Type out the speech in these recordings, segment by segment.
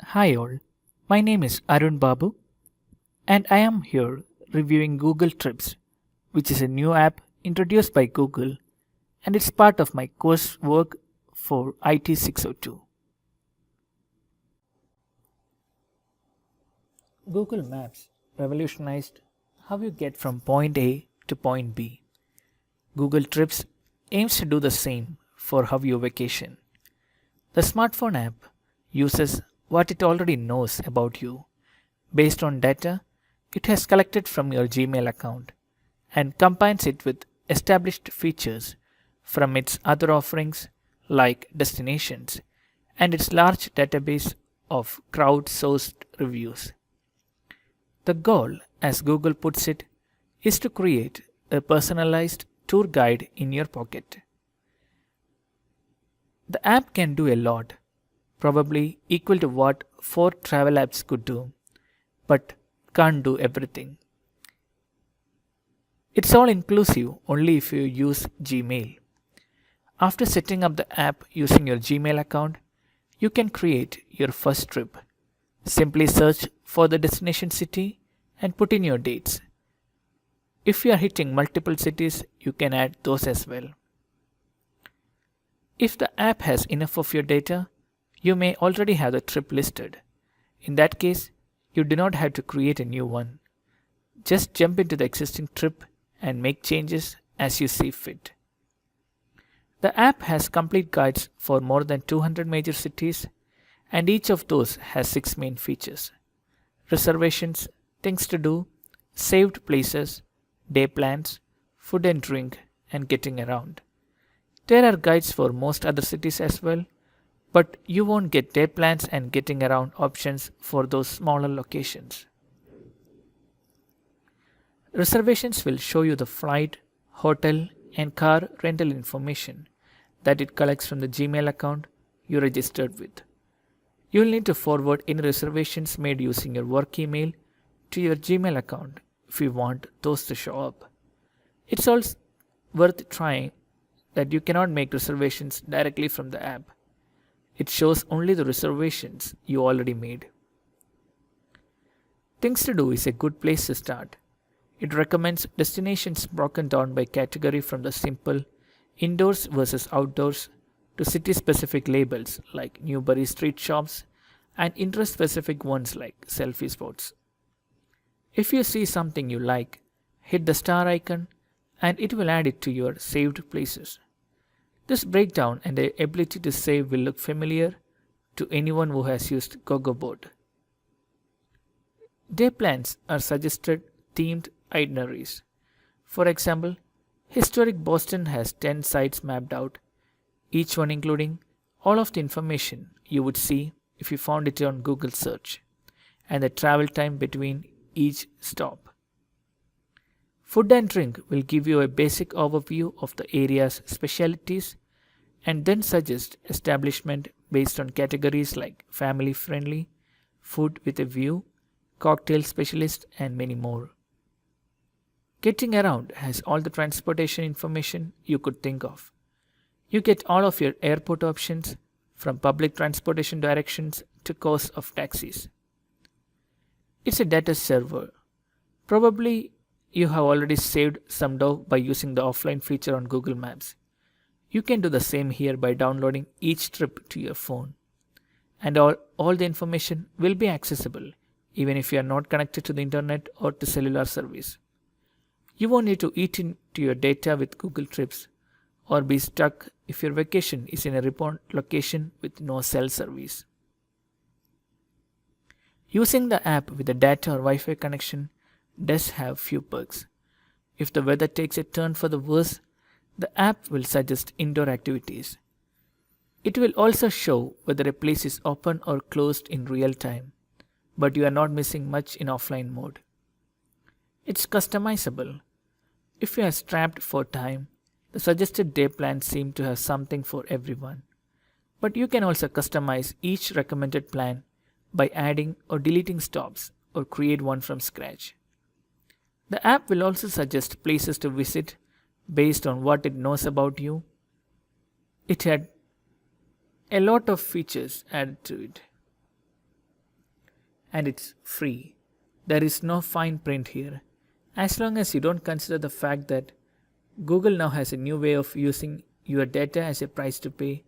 Hi all, my name is Arun Babu and I am here reviewing Google Trips, which is a new app introduced by Google and it's part of my coursework for IT 602. Google Maps revolutionized how you get from point A to point B. Google Trips aims to do the same for how you vacation. The smartphone app uses what it already knows about you based on data it has collected from your Gmail account and combines it with established features from its other offerings like destinations and its large database of crowdsourced reviews. The goal, as Google puts it, is to create a personalized tour guide in your pocket. The app can do a lot, probably equal to what four travel apps could do, but can't do everything. It's all inclusive only if you use Gmail. After setting up the app using your Gmail account, you can create your first trip. Simply search for the destination city and put in your dates. If you are hitting multiple cities, you can add those as well. If the app has enough of your data, you may already have the trip listed. In that case, you do not have to create a new one. Just jump into the existing trip and make changes as you see fit. The app has complete guides for more than 200 major cities, and each of those has 6 main features: reservations, things to do, saved places, day plans, food and drink, and getting around. There are guides for most other cities as well, but you won't get day plans and getting around options for those smaller locations. Reservations will show you the flight, hotel, and car rental information that it collects from the Gmail account you registered with. You'll need to forward any reservations made using your work email to your Gmail account if you want those to show up. It's also worth trying that you cannot make reservations directly from the app. It shows only the reservations you already made. Things to do is a good place to start. It recommends destinations broken down by category from the simple indoors versus outdoors to city specific labels like Newbury street shops and interest specific ones like selfie spots. If you see something you like, hit the star icon and it will add it to your saved places. This breakdown and the ability to save will look familiar to anyone who has used GoGoBoard. Day plans are suggested themed itineraries. For example, historic Boston has 10 sites mapped out, each one including all of the information you would see if you found it on Google search, and the travel time between each stop. Food and drink will give you a basic overview of the area's specialties and then suggest establishment based on categories like family friendly, food with a view, cocktail specialist, and many more. Getting around has all the transportation information you could think of. You get all of your airport options, from public transportation directions to costs of taxis. It's a data server. Probably you have already saved some dough by using the offline feature on Google Maps. You can do the same here by downloading each trip to your phone. And all the information will be accessible even if you are not connected to the internet or to cellular service. You won't need to eat into your data with Google Trips or be stuck if your vacation is in a remote location with no cell service. Using the app with a data or Wi-Fi connection does have few perks. If the weather takes a turn for the worse, the app will suggest indoor activities. It will also show whether a place is open or closed in real time, but you are not missing much in offline mode. It's customizable. If you are strapped for time, the suggested day plans seem to have something for everyone. But you can also customize each recommended plan by adding or deleting stops or create one from scratch. The app will also suggest places to visit based on what it knows about you. It had a lot of features added to it. and it's free. There is no fine print here. As long as you don't consider the fact that Google now has a new way of using your data as a price to pay,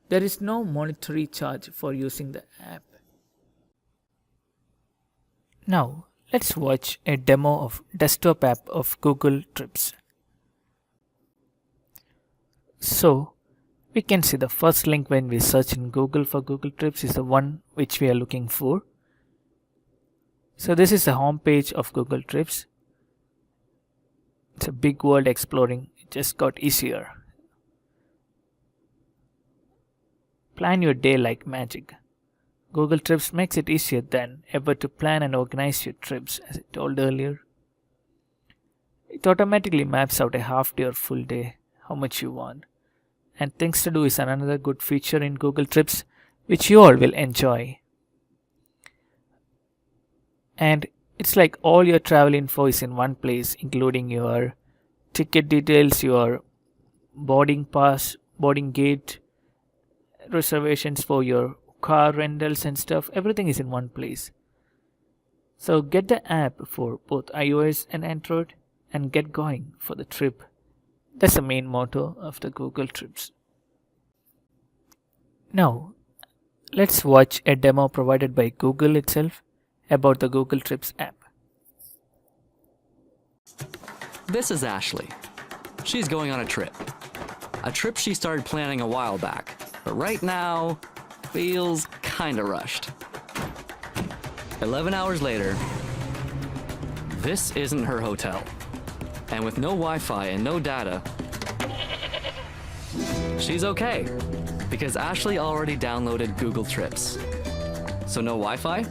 there is no monetary charge for using the app. Now, let's watch a demo of desktop app of Google Trips. So, we can see the first link when we search in Google for Google Trips is the one which we are looking for. So this is the home page of Google Trips. It's a big world exploring. It just got easier. Plan your day like magic. Google Trips makes it easier than ever to plan and organize your trips, as I told earlier. It automatically maps out a half day or full day, how much you want. And things to do is another good feature in Google Trips, which you all will enjoy. And it's like all your travel info is in one place, including your ticket details, your boarding pass, boarding gate, reservations for your car rentals and stuff. Everything is in one place. So get the app for both iOS and Android and get going for the trip. That's the main motto of the Google Trips. Now, let's watch a demo provided by Google itself about the Google Trips app. This is Ashley. She's going on a trip. A trip she started planning a while back, but right now feels kinda rushed. 11 hours later, this isn't her hotel. And with no Wi-Fi and no data, she's okay, because Ashley already downloaded Google Trips. So no Wi-Fi?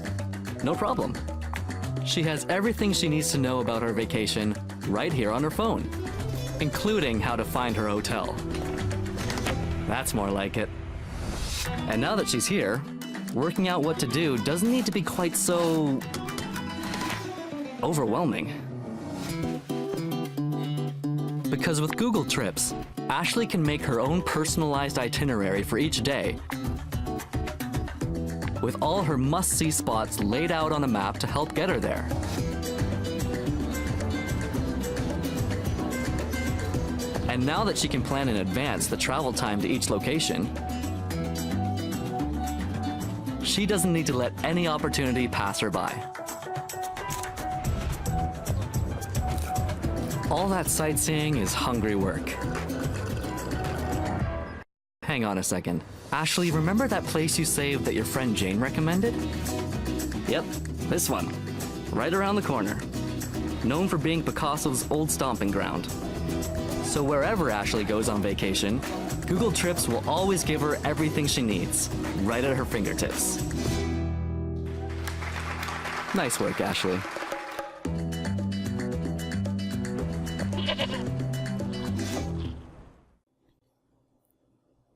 No problem. She has everything she needs to know about her vacation right here on her phone, including how to find her hotel. That's more like it. And now that she's here, working out what to do doesn't need to be quite so overwhelming. Because with Google Trips, Ashley can make her own personalized itinerary for each day, with all her must-see spots laid out on a map to help get her there. And now that she can plan in advance the travel time to each location, she doesn't need to let any opportunity pass her by. All that sightseeing is hungry work. Hang on a second. Ashley, remember that place you saved that your friend Jane recommended? Yep, this one. Right around the corner. Known for being Picasso's old stomping ground. So wherever Ashley goes on vacation, Google Trips will always give her everything she needs, right at her fingertips. Nice work, Ashley.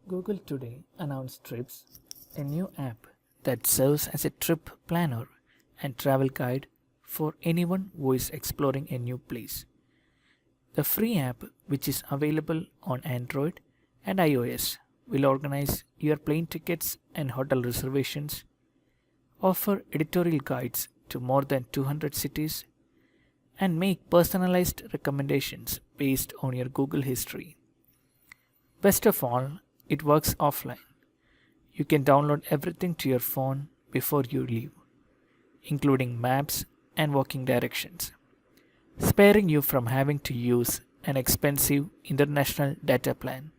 Google today announced Trips, a new app that serves as a trip planner and travel guide for anyone who is exploring a new place. The free app, which is available on Android and iOS, will organize your plane tickets and hotel reservations, offer editorial guides to more than 200 cities, and make personalized recommendations based on your Google history. Best of all, it works offline. You can download everything to your phone before you leave, including maps and walking directions, sparing you from having to use an expensive international data plan.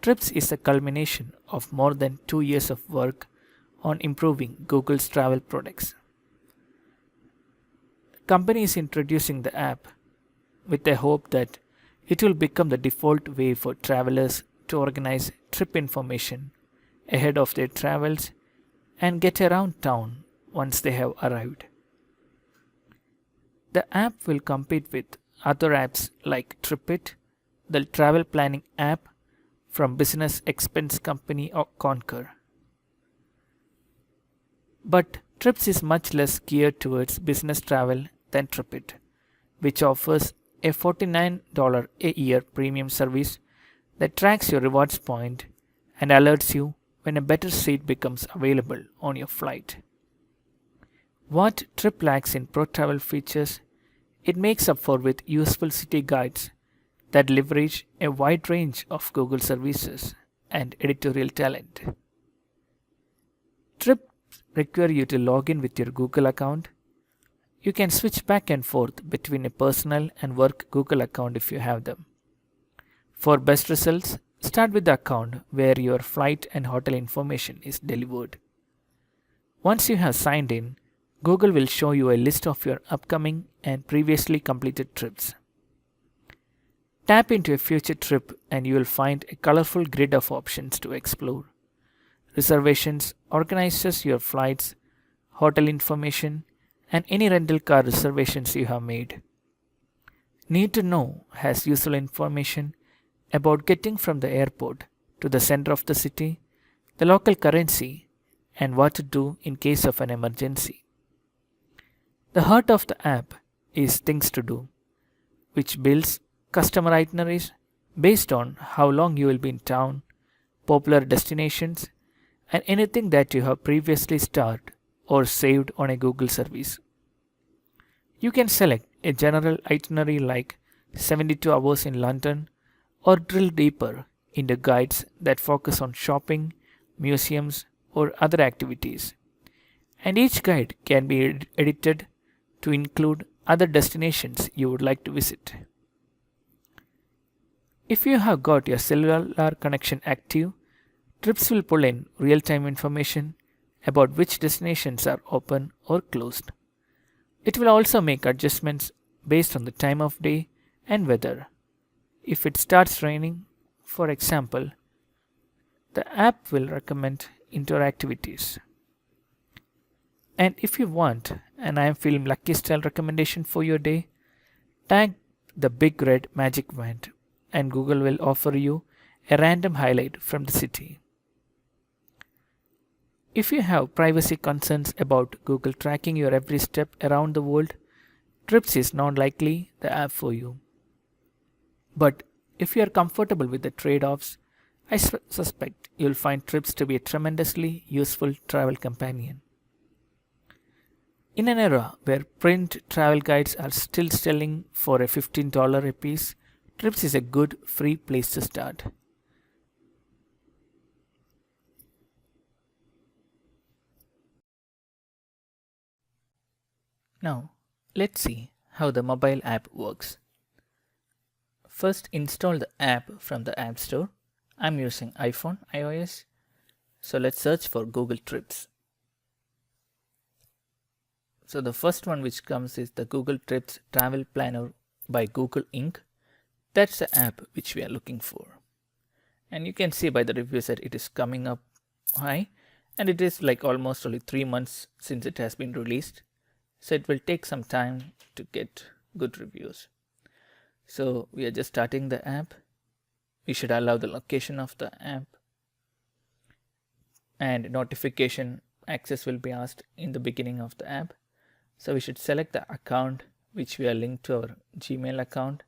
Trips is the culmination of more than 2 years of work on improving Google's travel products. The company is introducing the app with the hope that it will become the default way for travelers to organize trip information ahead of their travels and get around town once they have arrived. The app will compete with other apps like TripIt, the travel planning app from business expense company or Concur. But Trips is much less geared towards business travel than TripIt, which offers a $49 a year premium service that tracks your rewards point and alerts you when a better seat becomes available on your flight. What Trip lacks in Pro Travel features, it makes up for with useful city guides that leverage a wide range of Google services and editorial talent. Trip require you to log in with your Google account. You can switch back and forth between a personal and work Google account if you have them. For best results, start with the account where your flight and hotel information is delivered. Once you have signed in, Google will show you a list of your upcoming and previously completed trips. Tap into a future trip and you will find a colorful grid of options to explore. Reservations organizes your flights, hotel information, and any rental car reservations you have made. Need to Know has useful information about getting from the airport to the center of the city, the local currency, and what to do in case of an emergency. The heart of the app is Things to Do, which builds customer itineraries based on how long you will be in town, popular destinations, and anything that you have previously started or saved on a Google service. You can select a general itinerary like 72 hours in London or drill deeper into guides that focus on shopping, museums, or other activities. And each guide can be edited to include other destinations you would like to visit. If you have got your cellular connection active, Trips will pull in real-time information about which destinations are open or closed. It will also make adjustments based on the time of day and weather. If it starts raining, for example, the app will recommend indoor activities. And if you want an I am feeling lucky style recommendation for your day, tag the big red magic wand and Google will offer you a random highlight from the city. If you have privacy concerns about Google tracking your every step around the world, Trips is not likely the app for you. But if you are comfortable with the trade-offs, I suspect you'll find Trips to be a tremendously useful travel companion. In an era where print travel guides are still selling for a $15 a piece, Trips is a good free place to start. Now, let's see how the mobile app works. First, install the app from the App Store. I'm using iPhone, iOS. So let's search for Google Trips. So the first one which comes is the Google Trips Travel Planner by Google Inc. That's the app which we are looking for. And you can see by the reviews that it is coming up high, and it is like almost only 3 months since it has been released. So it will take some time to get good reviews. So we are just starting the app. We should allow the location of the app, and notification access will be asked in the beginning of the app. So we should select the account which we are linked to our Gmail account,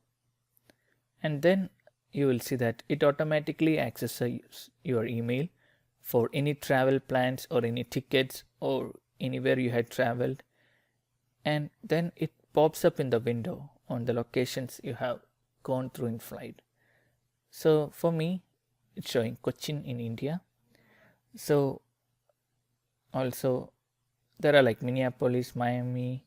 and then you will see that it automatically accesses your email for any travel plans or any tickets or anywhere you had traveled, and then it pops up in the window on the locations you have gone through in flight. So for me, it's showing Cochin in India. So also there are like Minneapolis, Miami,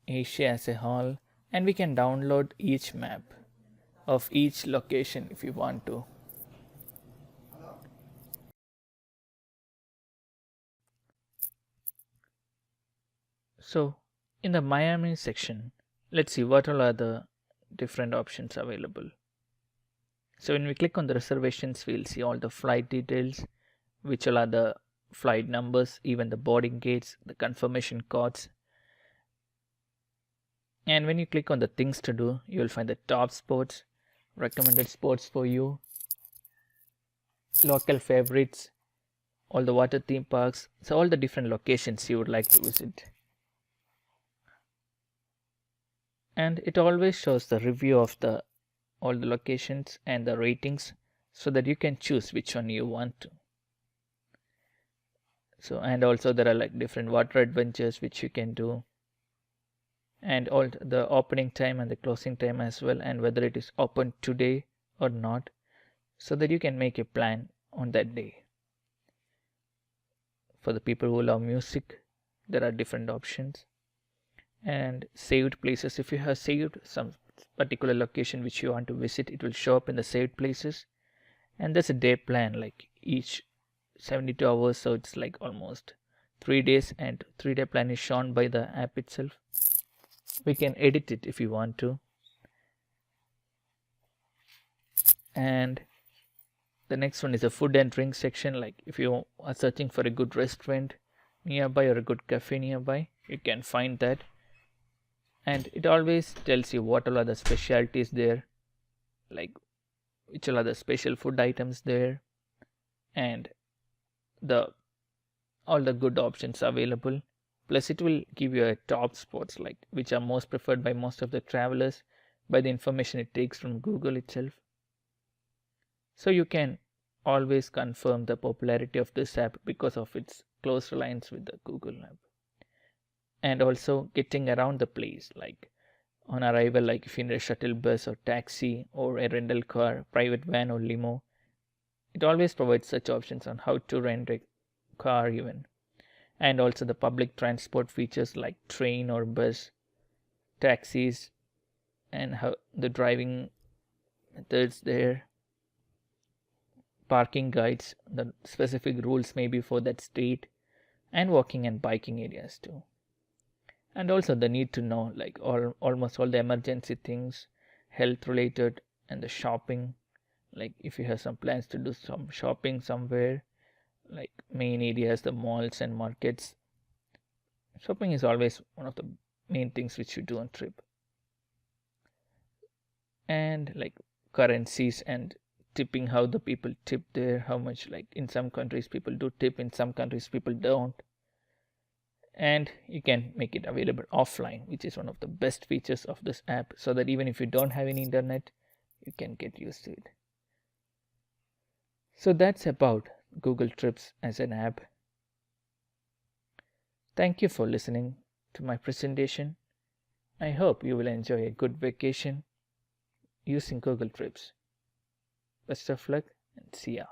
Asia as a whole, and we can download each map of each location if you want to. So in the Miami section, let's see what all are the different options available. So when we click on the reservations, we'll see all the flight details, which all are the flight numbers, even the boarding gates, the confirmation codes. And when you click on the things to do, you will find the top spots, recommended spots for you, local favorites, all the water theme parks, so all the different locations you would like to visit. And it always shows the review of all the locations and the ratings so that you can choose which one you want to. So, and also there are like different water adventures which you can do, and all the opening time and the closing time as well, and whether it is open today or not, so that you can make a plan on that day. For the people who love music, there are different options. And saved places, if you have saved some particular location which you want to visit, it will show up in the saved places. And there's a day plan, like each 72 hours, so it's like almost 3 days, and 3-day plan is shown by the app itself. We can edit it if you want to. And the next one is a food and drink section. Like if you are searching for a good restaurant nearby or a good cafe nearby, you can find that. And it always tells you what all are the specialties there, like which all are the special food items there, and all the good options available. Plus it will give you a top spots, like which are most preferred by most of the travelers, by the information it takes from Google itself. So you can always confirm the popularity of this app because of its close reliance with the Google app. And also getting around the place, like on arrival, like if you need a shuttle bus or taxi or a rental car, private van or limo, it always provides such options on how to rent a car even. And also the public transport features like train or bus, taxis, and how the driving methods there, parking guides, the specific rules maybe for that state, and walking and biking areas too. And also the need to know, like almost all the emergency things, health related, and the shopping, like if you have some plans to do some shopping somewhere, like main areas, the malls and markets. Shopping is always one of the main things which you do on trip. And like currencies and tipping, how the people tip there, how much, like in some countries people do tip, in some countries people don't. And you can make it available offline, which is one of the best features of this app, so that even if you don't have any internet, you can get used to it. So that's about Google Trips as an app. Thank you for listening to my presentation. I hope you will enjoy a good vacation using Google Trips. Best of luck and see ya.